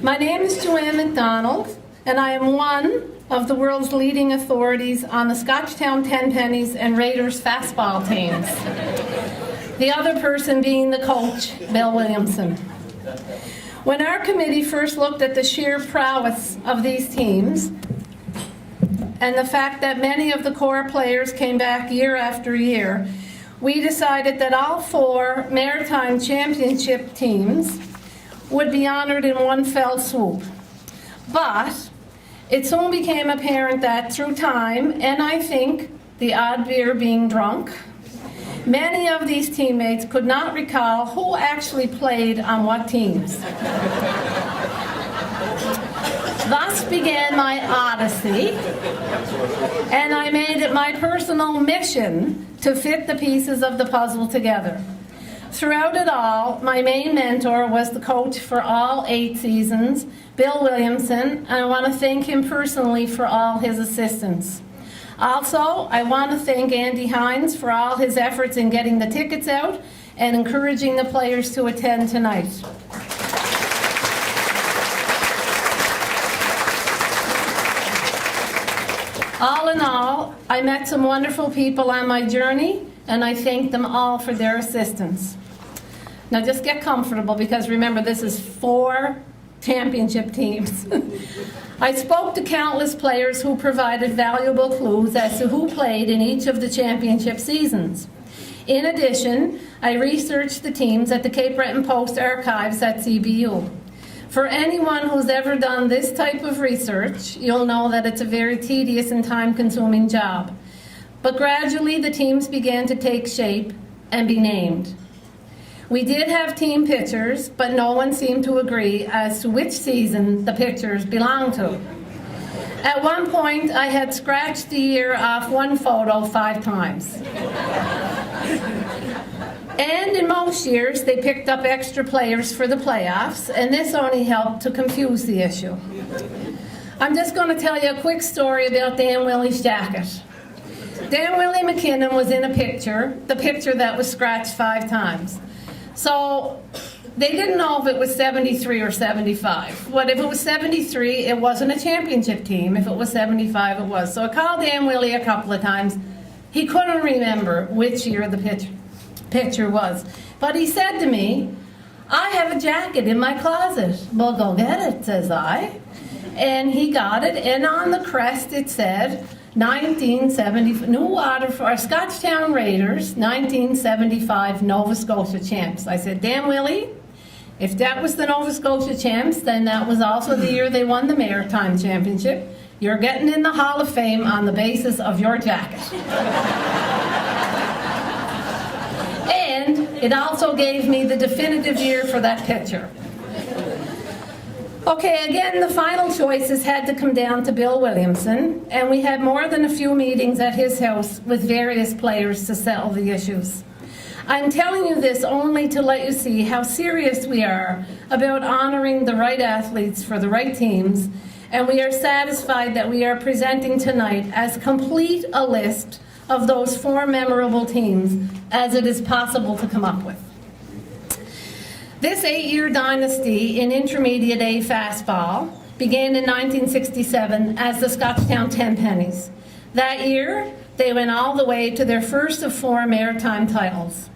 My name is Joanne McDonald, and I am one of the world's leading authorities on the Scotchtown Ten Pennies and Raiders fastball teams. The other person being the coach, Bill Williamson. When our committee first looked at the sheer prowess of these teams, and the fact that many of the core players came back year after year, we decided that all 4 Maritime Championship teams would be honored in one fell swoop. But it soon became apparent that through time, and I think the odd beer being drunk, many of these teammates could not recall who actually played on what teams. Thus began my odyssey, and I made it my personal mission to fit the pieces of the puzzle together. Throughout it all, my main mentor was the coach for all 8 seasons, Bill Williamson, and I want to thank him personally for all his assistance. Also, I want to thank Andy Hines for all his efforts in getting the tickets out and encouraging the players to attend tonight. All in all, I met some wonderful people on my journey, and I thank them all for their assistance. Now just get comfortable, because remember, this is 4 championship teams. I spoke to countless players who provided valuable clues as to who played in each of the championship seasons. In addition, I researched the teams at the Cape Breton Post archives at CBU. For anyone who's ever done this type of research, you'll know that it's a very tedious and time-consuming job. But gradually, the teams began to take shape and be named. We did have team pictures, but no one seemed to agree as to which season the pictures belonged to. At one point, I had scratched the year off one photo 5 times. And in most years, they picked up extra players for the playoffs, and this only helped to confuse the issue. I'm just going to tell you a quick story about Dan Willie's jacket. Dan Willie McKinnon was in a picture, the picture that was scratched 5 times. So they didn't know if it was 73 or 75. But if it was 73, it wasn't a championship team. If it was 75, it was. So I called Dan Willie a couple of times. He couldn't remember which year the picture was. But he said to me, "I have a jacket in my closet." "Well, go get it," says I. And he got it, and on the crest it said 1970 New Waterford Scotchtown Raiders 1975 Nova Scotia champs. I said, "Dan Willie, if that was the Nova Scotia champs, then that was also the year they won the Maritime Championship. You're getting in the Hall of Fame on the basis of your jacket." And it also gave me the definitive year for that picture. Okay, again, the final choices had to come down to Bill Williamson, and we had more than a few meetings at his house with various players to settle the issues. I'm telling you this only to let you see how serious we are about honoring the right athletes for the right teams, and we are satisfied that we are presenting tonight as complete a list of those 4 memorable teams as it is possible to come up with. This 8-year dynasty in Intermediate A fastball began in 1967 as the Scotchtown Ten Pennies. That year, they went all the way to their first of 4 maritime titles.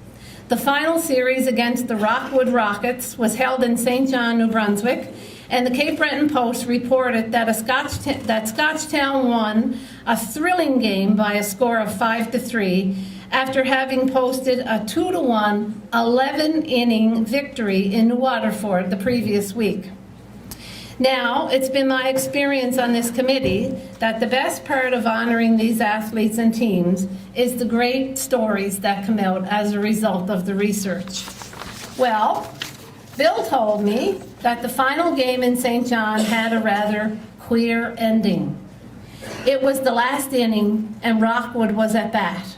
The final series against the Rockwood Rockets was held in St. John, New Brunswick, and the Cape Breton Post reported that Scotchtown won a thrilling game by a score of 5-3 after having posted a 2-1 11-inning victory in Waterford the previous week. Now, it's been my experience on this committee that the best part of honoring these athletes and teams is the great stories that come out as a result of the research. Well, Bill told me that the final game in St. John had a rather queer ending. It was the last inning, and Rockwood was at bat.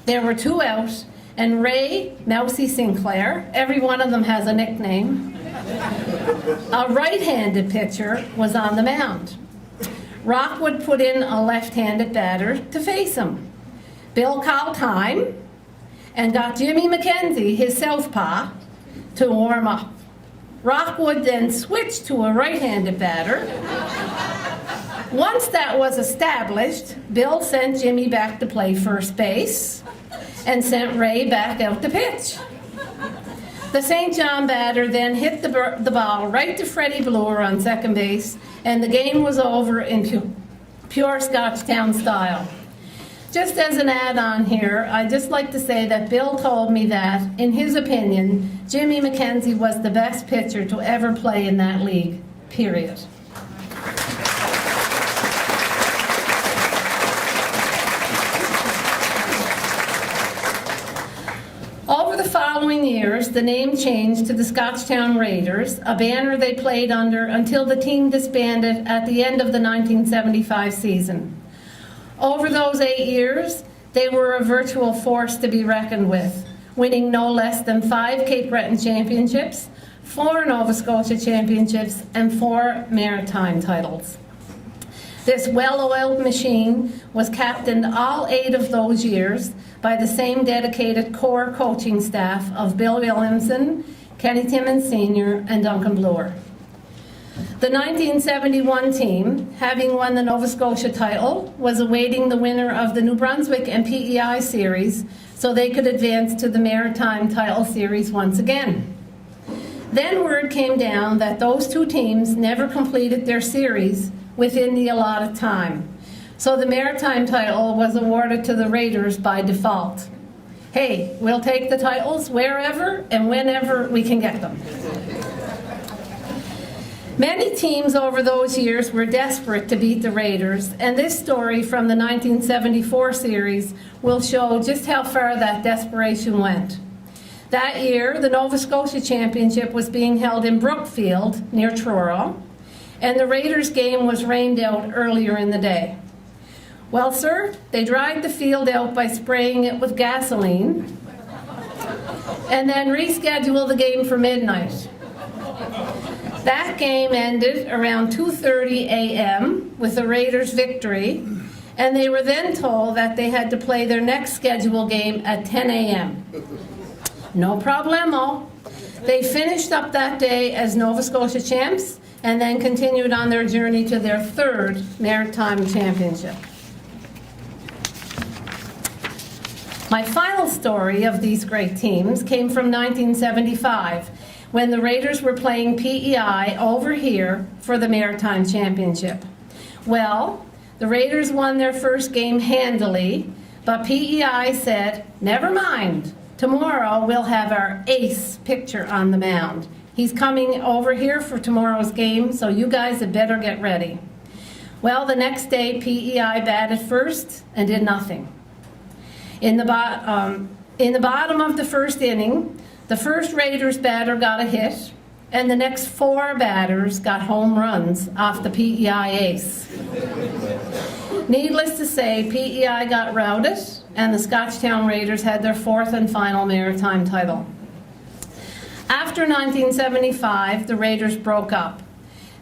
There were 2 out, and Ray Mousy Sinclair, every one of them has a nickname, a right-handed pitcher, was on the mound. Rockwood put in a left-handed batter to face him. Bill called time and got Jimmy MacKenzie, his southpaw, to warm up. Rockwood then switched to a right-handed batter. Once that was established, Bill sent Jimmy back to play first base and sent Ray back out to pitch. The St. John batter then hit the ball right to Freddi on second base, and the game was over in pure Scotchtown style. Just as an add-on here, I'd just like to say that Bill told me that, in his opinion, Jimmy MacKenzie was the best pitcher to ever play in that league, period. Over the following years, the name changed to the Scotchtown Raiders, a banner they played under until the team disbanded at the end of the 1975 season. Over those 8 years, they were a virtual force to be reckoned with, winning no less than 5 Cape Breton championships, 4 Nova Scotia championships, and 4 maritime titles. This well-oiled machine was captained all 8 of those years by the same dedicated core coaching staff of Bill Williamson, Timmons Sr, and Duncan. The 1971 team, having won the Nova Scotia title, was awaiting the winner of the New Brunswick and PEI series so they could advance to the Maritime title series once again. Then word came down that those 2 teams never completed their series within the allotted time, so the Maritime title was awarded to the Raiders by default. Hey, we'll take the titles wherever and whenever we can get them. Many teams over those years were desperate to beat the Raiders, and this story from the 1974 series will show just how far that desperation went. That year, the Nova Scotia Championship was being held in Brookfield, near Truro, and the Raiders game was rained out earlier in the day. Well, sir, they dried the field out by spraying it with gasoline, and then rescheduled the game for midnight. That game ended around 2:30 a.m. with the Raiders' victory, and they were then told that they had to play their next scheduled game at 10 a.m. No problemo. They finished up that day as Nova Scotia champs and then continued on their journey to their 3rd Maritime Championship. My final story of these great teams came from 1975, when the Raiders were playing PEI over here for the Maritime Championship. Well, the Raiders won their first game handily, but PEI said, never mind, tomorrow we'll have our ace pitcher on the mound. He's coming over here for tomorrow's game, so you guys had better get ready. Well, the next day, PEI batted first and did nothing. In the bottom of the first inning, the first Raiders batter got a hit, and the next 4 batters got home runs off the PEI ace. Needless to say, PEI got routed, and the Scotchtown Raiders had their 4th and final Maritime title. After 1975, the Raiders broke up.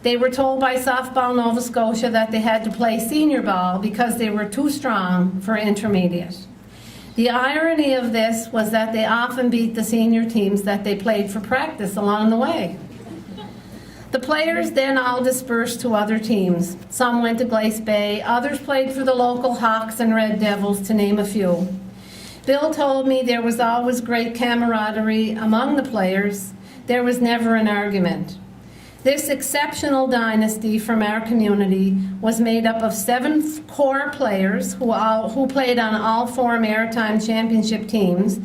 They were told by Softball Nova Scotia that they had to play senior ball because they were too strong for intermediate. The irony of this was that they often beat the senior teams that they played for practice along the way. The players then all dispersed to other teams. Some went to Glace Bay, others played for the local Hawks and Red Devils, to name a few. Bill told me there was always great camaraderie among the players. There was never an argument. This exceptional dynasty from our community was made up of 7 core players who played on all 4 Maritime Championship teams,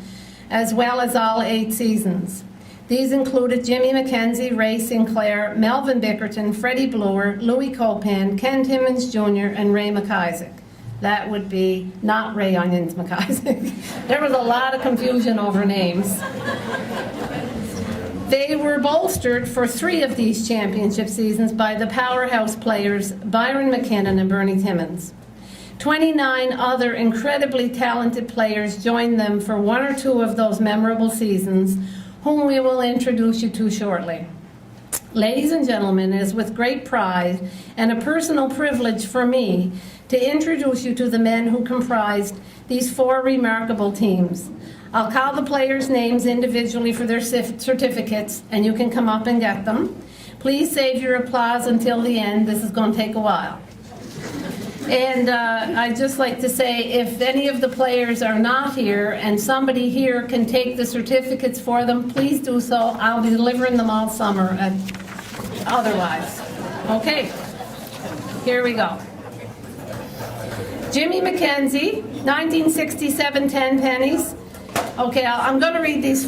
as well as all 8 seasons. These included Jimmy MacKenzie, Ray Sinclair, Melvin Bickerton, Freddi, Louis Copan, Ken Timmons Jr., and Ray MacIsac. That would be not Ray Onions MacIsac. There was a lot of confusion over names. They were bolstered for 3 of these championship seasons by the powerhouse players Byron McKinnon and Bernie Timmons. 29 other incredibly talented players joined them for 1 or 2 of those memorable seasons, whom we will introduce you to shortly. Ladies and gentlemen, it is with great pride and a personal privilege for me to introduce you to the men who comprised these 4 remarkable teams. I'll call the players' names individually for their certificates, and you can come up and get them. Please save your applause until the end. This is going to take a while. And I'd just like to say, if any of the players are not here and somebody here can take the certificates for them, please do so. I'll be delivering them all summer otherwise. Okay, here we go. Jimmy MacKenzie, 1967 10 pennies. Okay, I'm going to read these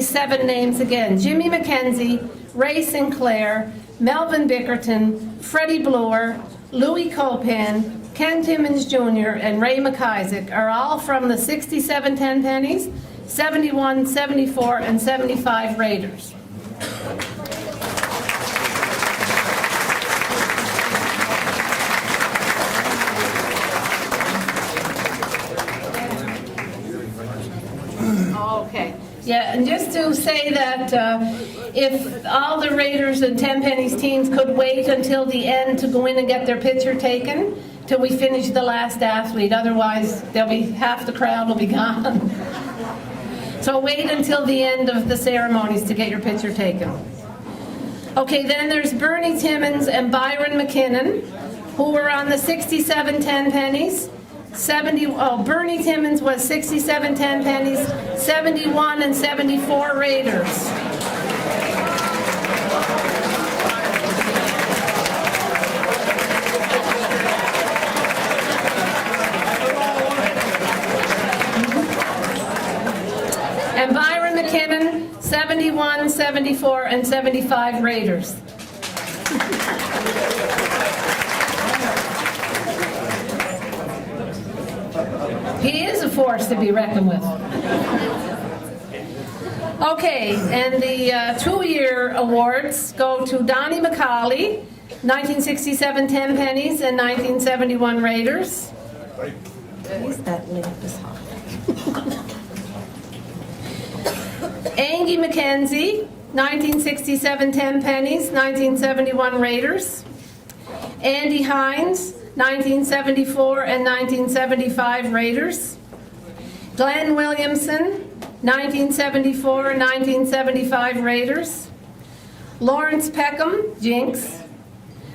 7 names again. Jimmy MacKenzie, Ray Sinclair, Melvin Bickerton, Freddi Bloor, Louis Copan, Ken Timmons Jr., and Ray MacIsac are all from the 67 10 pennies, 71, 74, and 75 Raiders. Okay. Yeah, and just to say that if all the Raiders and 10 pennies teams could wait until the end to go in and get their picture taken till we finish the last athlete, otherwise there'll be half the crowd will be gone. So wait until the end of the ceremonies to get your picture taken. Okay, then there's Bernie Timmons and Byron McKinnon, who were on the 67 10 pennies. Bernie Timmons was 67 10 pennies, 71 and 74 Raiders. And Byron McKinnon, 71, 74, and 75 Raiders. He is a force to be reckoned with. Okay, and the 2-year awards go to Donnie MacAulay, 1967 10 pennies and 1971 Raiders. Is that lamp is hot? Angie MacKenzie, 1967 10 pennies, 1971 Raiders. Andy Hines, 1974 and 1975 Raiders. Glenn Williamson, 1974 and 1975 Raiders. Lawrence Peckham, Jinx,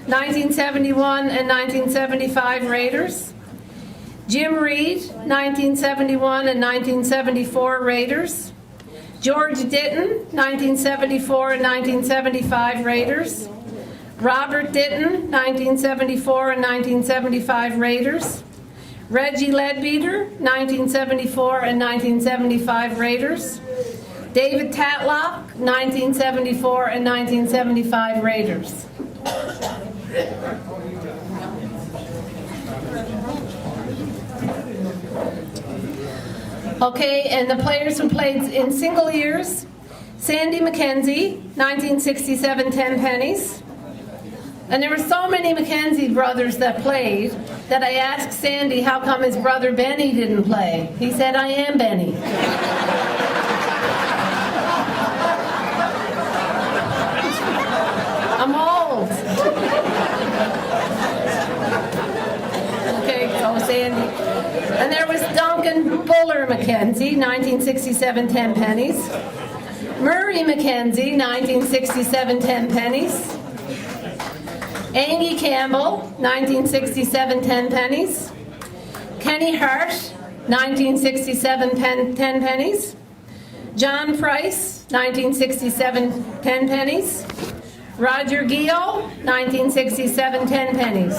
1971 and 1975 Raiders. Jim Reed, 1971 and 1974 Raiders. George Ditton, 1974 and 1975 Raiders. Robert Ditton, 1974 and 1975 Raiders. Reggie Leadbeater, 1974 and 1975 Raiders. David Tatlock, 1974 and 1975 Raiders. Okay, and the players who played in single years: Sandy MacKenzie, 1967 10 pennies. And there were so many MacKenzie brothers that played that I asked Sandy how come his brother Benny didn't play. He said, "I am Benny." I'm old. Okay, so Sandy. And there was Duncan Buller MacKenzie, 1967 10 pennies. Murray MacKenzie, 1967 10 pennies. Angie Campbell, 1967 10 pennies. Kenny Harte, 1967 10 pennies. John Price, 1967 10 pennies. Roger Guyaux, 1967 10 pennies.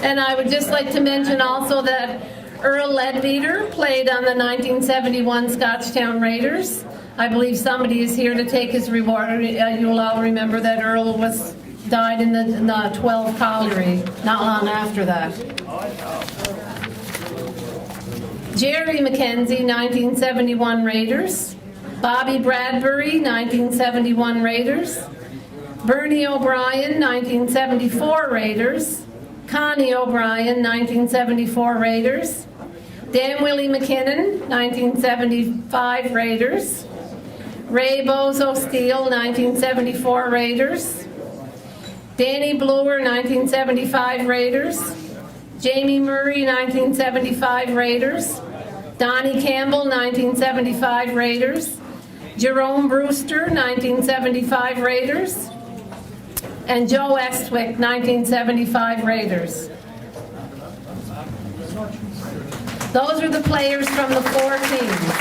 And I would just like to mention also that Earl Leadbeater played on the 1971 Scotchtown Raiders. I believe somebody is here to take his reward. You'll all remember that Earl died in the 12 colliery not long after that. Jerry MacKenzie, 1971 Raiders. Bobby Bradbury, 1971 Raiders. Bernie O'Brien, 1974 Raiders. Connie O'Brien, 1974 Raiders. Dan Willie McKinnon, 1975 Raiders. Ray Bozo Steele, 1974 Raiders. Danny Bloor, 1975 Raiders. Jamie Murray, 1975 Raiders. Donnie Campbell, 1975 Raiders. Jerome Brewster, 1975 Raiders. And Joe Estwick, 1975 Raiders. Those are the players from the 4 teams.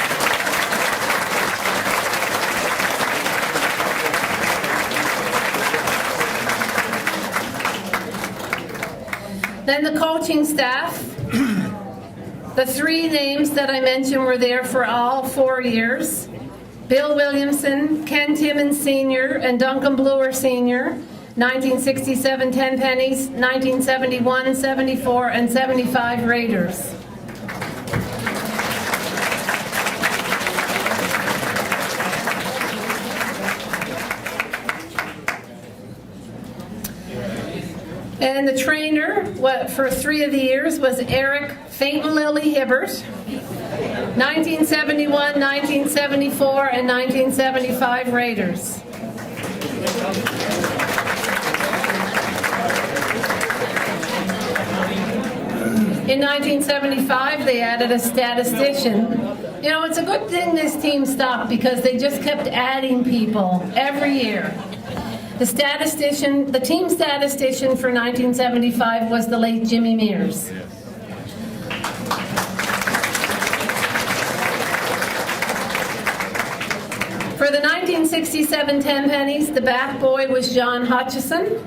Then the coaching staff. The 3 names that I mentioned were there for all 4 years. Bill Williamson, Ken Timmons Sr., and Duncan Bloor Sr., 1967 Ten Pennies, 1971, 74, and 75 Raiders. And the trainer for 3 of the years was Eric Faint and Lily Hibbert, 1971, 1974, and 1975 Raiders. In 1975, they added a statistician. You know, it's a good thing this team stopped because they just kept adding people every year. The team statistician for 1975 was the late Jimmy Mears. For the 1967 Ten Pennies, the bat boy was John Hutchinson.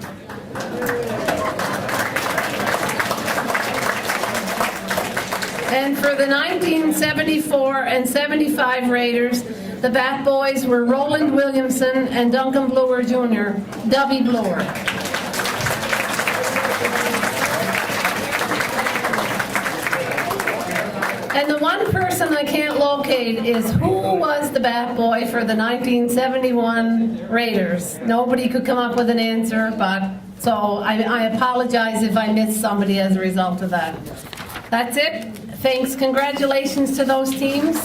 And for the 1974 and 75 Raiders, the bat boys were Roland Williamson and Duncan Bloor Jr., Dubby Bloor. And the one person I can't locate is who was the bat boy for the 1971 Raiders. Nobody could come up with an answer, but so I apologize if I missed somebody as a result of that. That's it. Thanks. Congratulations to those teams.